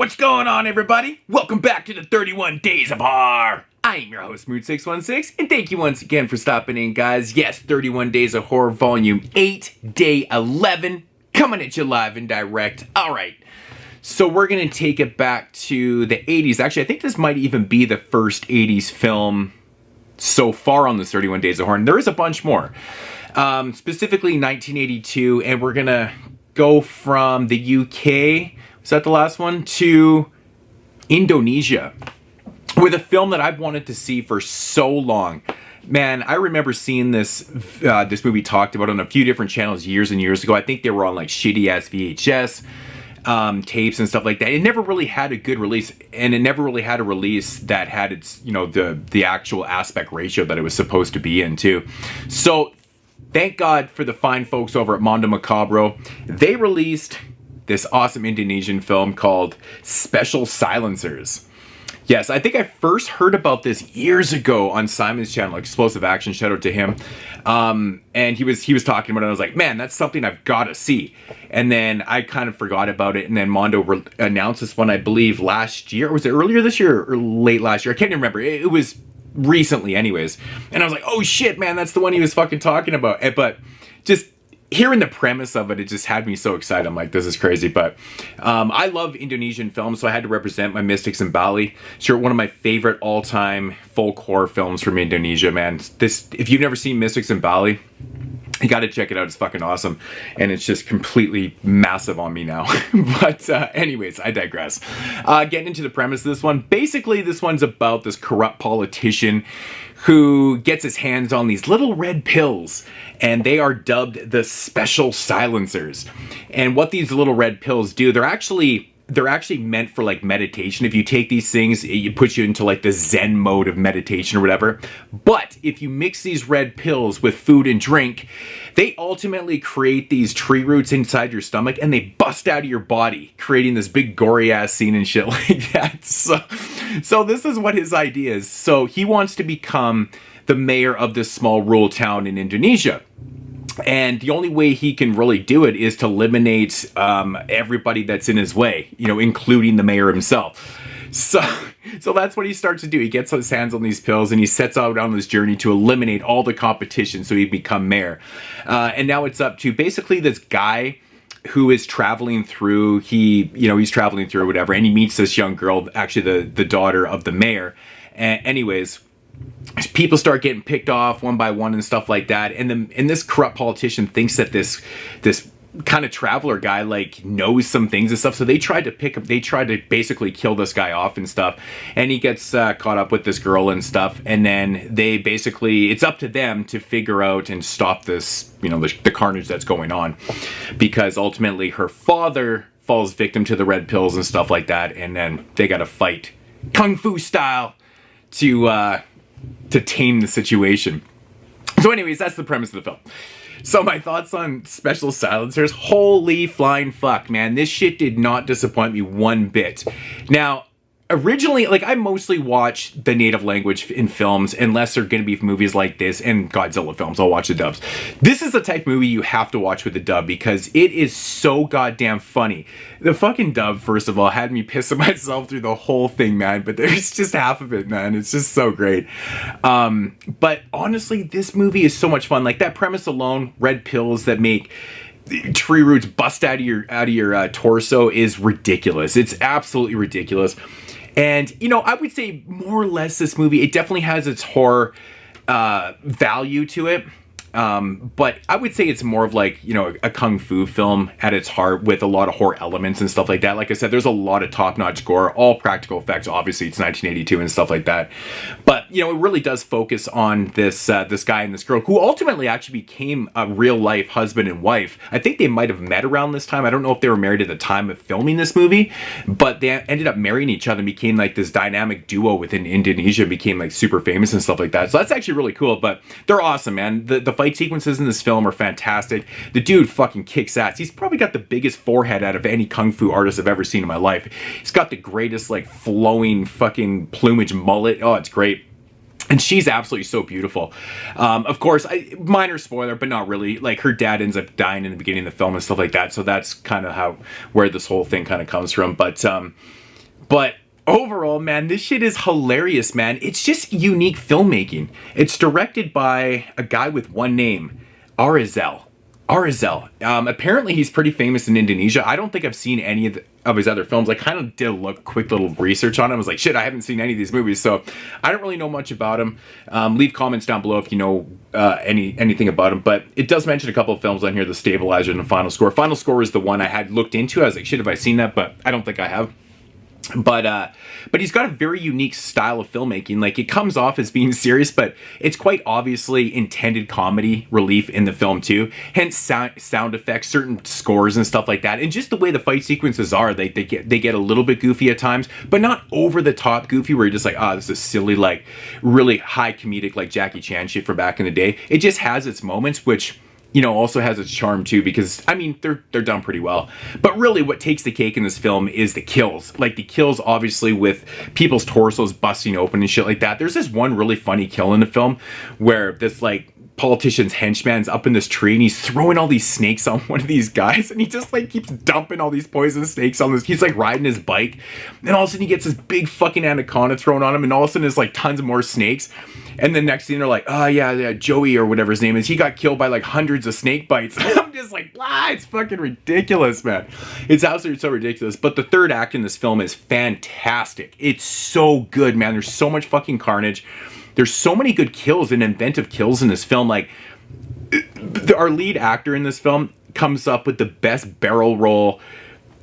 What's going on, everybody? Welcome back to the 31 Days of Horror. I'm your host, Mood616, and thank you once again for stopping in, guys. Yes, 31 Days of Horror, Volume 8, Day 11, coming at you live and direct. All right, so we're going to take it back to the 80s. Actually, I think this might even be the first 80s film so far on this 31 Days of Horror, and there is a bunch more. Specifically 1982, and we're going to go from the UK, was that the last one, to Indonesia, with a film that I've wanted to see for so long. Man, I remember seeing this movie talked about on a few different channels years and years ago. I think they were on like shitty ass VHS tapes and stuff like that. It never really had a good release, and it never really had a release that had its, you know, the actual aspect ratio that it was supposed to be in too. So thank God for the fine folks over at Mondo Macabro. They released this awesome Indonesian film called Special Silencers. Yes, I think I first heard about this years ago on Simon's channel, Explosive Action, shout out to him. And he was talking about it, and I was like, man, that's something I've got to see. And then I kind of forgot about it, and then Mondo announced this one, I believe, last year. Or was it earlier this year or late last year? I can't even remember. It was recently anyways. And I was like, oh shit, man, that's the one he was fucking talking about. But just hearing the premise of it, it just had me so excited. I'm like, this is crazy. But I love Indonesian films, so I had to represent my Mystics in Bali. Sure, one of my favorite all-time folk horror films from Indonesia, man. This, if you've never seen Mystics in Bali, you got to check it out. It's fucking awesome. And it's just completely massive on me now. But anyways, I digress. Getting into the premise of this one. Basically, this one's about this corrupt politician who gets his hands on these little red pills, and they are dubbed the Special Silencers. And what these little red pills do, they're actually meant for like meditation. If you take these things, it puts you into like the Zen mode of meditation or whatever. But if you mix these red pills with food and drink, they ultimately create these tree roots inside your stomach, and they bust out of your body, creating this big gory ass scene and shit like that. So this is what his idea is. So he wants to become the mayor of this small rural town in Indonesia. And the only way he can really do it is to eliminate everybody that's in his way, you know, including the mayor himself. So that's what he starts to do. He gets his hands on these pills, and he sets out on this journey to eliminate all the competition so he become mayor. And now it's up to basically this guy who is traveling through, he's traveling through or whatever, and he meets this young girl, actually the daughter of the mayor. Anyways, people start getting picked off one by one and stuff like that, and this corrupt politician thinks that this kind of traveler guy like knows some things and stuff, so they try to basically kill this guy off and stuff, and he gets caught up with this girl and stuff, and then they basically, it's up to them to figure out and stop this, you know, the carnage that's going on, because ultimately her father falls victim to the red pills and stuff like that, and then they gotta fight kung fu style to tame the situation. So anyways, that's the premise of the film. So my thoughts on Special Silencers, holy flying fuck, man. This shit did not disappoint me one bit. Now, originally, like, I mostly watch the native language in films, unless they're going to be movies like this and Godzilla films. I'll watch the dubs. This is the type of movie you have to watch with the dub, because it is so goddamn funny. The fucking dub, first of all, had me pissing myself through the whole thing, man, but there's just half of it, man. It's just so great. But honestly, this movie is so much fun. Like, that premise alone, red pills that make tree roots bust out of your torso, is ridiculous. It's absolutely ridiculous. And, you know, I would say more or less this movie, it definitely has its horror value to it. But I would say it's more of like, you know, a kung fu film at its heart, with a lot of horror elements and stuff like that. Like I said, there's a lot of top-notch gore, all practical effects. Obviously, it's 1982 and stuff like that. But, you know, it really does focus on this guy and this girl, who ultimately actually became a real-life husband and wife. I think they might have met around this time. I don't know if they were married at the time of filming this movie, but they ended up marrying each other and became like this dynamic duo within Indonesia, became like super famous and stuff like that. So that's actually really cool. But they're awesome, man. The fight sequences in this film are fantastic. The dude fucking kicks ass. He's probably got the biggest forehead out of any kung fu artist I've ever seen in my life. He's got the greatest like flowing fucking plumage mullet. Oh, it's great. And she's absolutely so beautiful. Of course, minor spoiler, but not really. Like, her dad ends up dying in the beginning of the film and stuff like that. So that's kind of where this whole thing kind of comes from. But But overall, man, this shit is hilarious, man. It's just unique filmmaking. It's directed by a guy with one name, Arizel. Apparently he's pretty famous in Indonesia. I don't think I've seen any of his other films. I kind of did a quick little research on him. I was like, shit, I haven't seen any of these movies, so I don't really know much about him. Leave comments down below if you know anything about him. But it does mention a couple of films on here, The Stabilizer and The Final Score. Final Score is the one I had looked into. I was like, shit, have I seen that? But I don't think I have. But he's got a very unique style of filmmaking. Like, it comes off as being serious, but it's quite obviously intended comedy relief in the film too. Hence sound effects, certain scores and stuff like that, and just the way the fight sequences are. They get a little bit goofy at times, but not over the top goofy where you're just like, this is silly, like really high comedic like Jackie Chan shit from back in the day. It just has its moments, which, you know, also has its charm too, because I mean they're done pretty well. But really what takes the cake in this film is the kills. Like the kills obviously with people's torsos busting open and shit like that. There's this one really funny kill in the film where this like politician's henchman's up in this tree and he's throwing all these snakes on one of these guys, and he just like keeps dumping all these poison snakes on this. He's like riding his bike, and all of a sudden he gets this big fucking anaconda thrown on him, and all of a sudden there's like tons more snakes. And the next thing they're like, yeah, Joey or whatever his name is, he got killed by like hundreds of snake bites. I'm just like, it's fucking ridiculous, man. It's absolutely so ridiculous. But the third act in this film is fantastic. It's so good, man. There's so much fucking carnage. There's so many good kills and inventive kills in this film. Like, our lead actor in this film comes up with the best barrel roll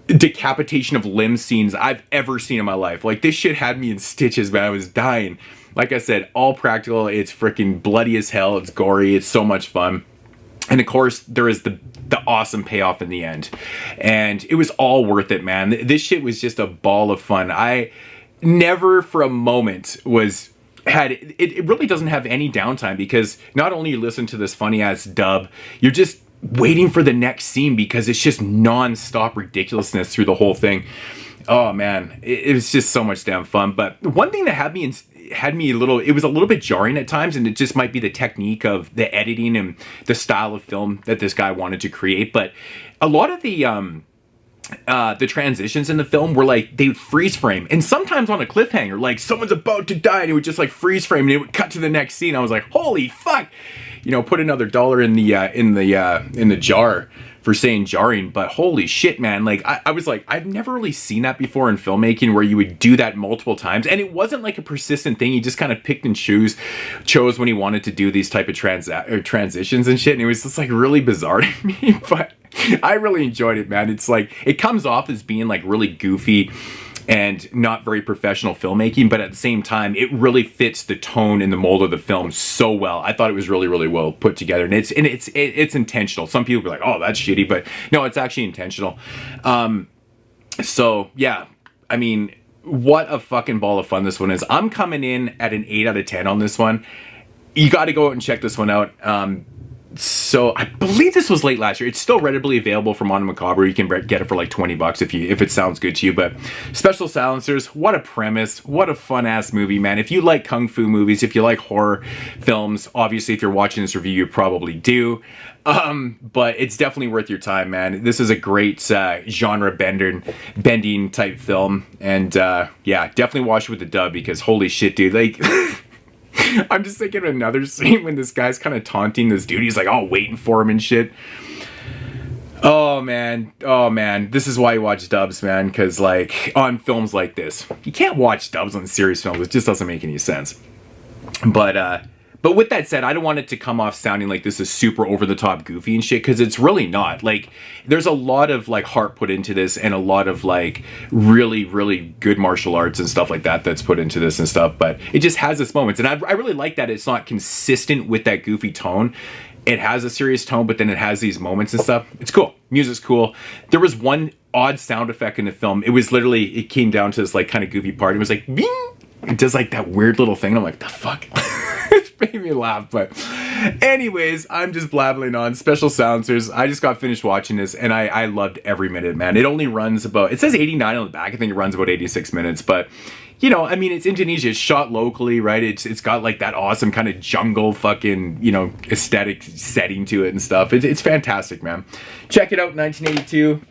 decapitation of limb scenes I've ever seen in my life. Like, this shit had me in stitches, man. I was dying. Like I said, all practical. It's freaking bloody as hell. It's gory. It's so much fun. And of course, there is the awesome payoff in the end. And it was all worth it, man. This shit was just a ball of fun. I never for a moment it really doesn't have any downtime, because not only you listen to this funny ass dub, you're just waiting for the next scene because it's just non-stop ridiculousness through the whole thing. Oh man, it was just so much damn fun. But one thing that had me a little bit jarring at times, and it just might be the technique of the editing and the style of film that this guy wanted to create. But a lot of the transitions in the film were like, they would freeze frame, and sometimes on a cliffhanger, like someone's about to die and it would just like freeze frame and it would cut to the next scene. I was like, holy fuck, you know, put another $1 in the jar for saying jarring. But holy shit, man, like I was like, I've never really seen that before in filmmaking, where you would do that multiple times, and it wasn't like a persistent thing. He just kind of picked and chose when he wanted to do these type of transitions and shit, and it was just like really bizarre to me. But I really enjoyed it, man. It's like, it comes off as being like really goofy and not very professional filmmaking, but at the same time, it really fits the tone and the mold of the film so well. I thought it was really, really well put together, and it's intentional. Some people be like, oh, that's shitty, but no, it's actually intentional. So yeah, I mean, what a fucking ball of fun this one is. I'm coming in at an 8 out of 10 on this one. You got to go out and check this one out. So I believe this was late last year. It's still readily available from Mondo Macabro. You can get it for like $20 if it sounds good to you. But Special Silencers, what a premise, what a fun ass movie, man. If you like kung fu movies, if you like horror films, obviously if you're watching this review, you probably do. But it's definitely worth your time, man. This is a great genre bending type film, and yeah, definitely watch it with the dub, because holy shit, dude, like. I'm just thinking of another scene when this guy's kind of taunting this dude. He's like, oh, waiting for him and shit. Oh man, this is why you watch dubs, man, because like on films like this, you can't watch dubs on serious films. It just doesn't make any sense. But with that said, I don't want it to come off sounding like this is super over-the-top goofy and shit, because it's really not. Like, there's a lot of, like, heart put into this, and a lot of, like, really, really good martial arts and stuff like that that's put into this and stuff, but it just has its moments, and I really like that it's not consistent with that goofy tone. It has a serious tone, but then it has these moments and stuff. It's cool. Music's cool. There was one odd sound effect in the film. It was literally, it came down to this, like, kind of goofy part. It was like, bing! It does, like, that weird little thing, and I'm like, the fuck? It made me laugh. But anyways, I'm just blabbling on. Special Silencers, I just got finished watching this, and I loved every minute, man. It only runs about, it says 89 on the back. I think it runs about 86 minutes, but you know, I mean, it's Indonesia. It's shot locally, right? It's got like that awesome kind of jungle fucking, you know, aesthetic setting to it and stuff. It's fantastic, man. Check it out, 1982.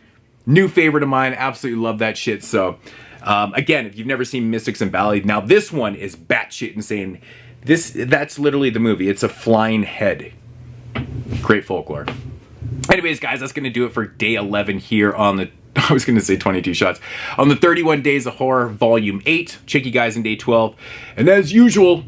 New favorite of mine. Absolutely love that shit. So Again, if you've never seen Mystics and Ballad, now this one is batshit insane. That's literally the movie. It's a flying head. Great folklore. Anyways, guys, that's going to do it for day 11 here on the, I was going to say 22 shots, on the 31 Days of Horror, Volume 8. Check you guys in day 12. And as usual,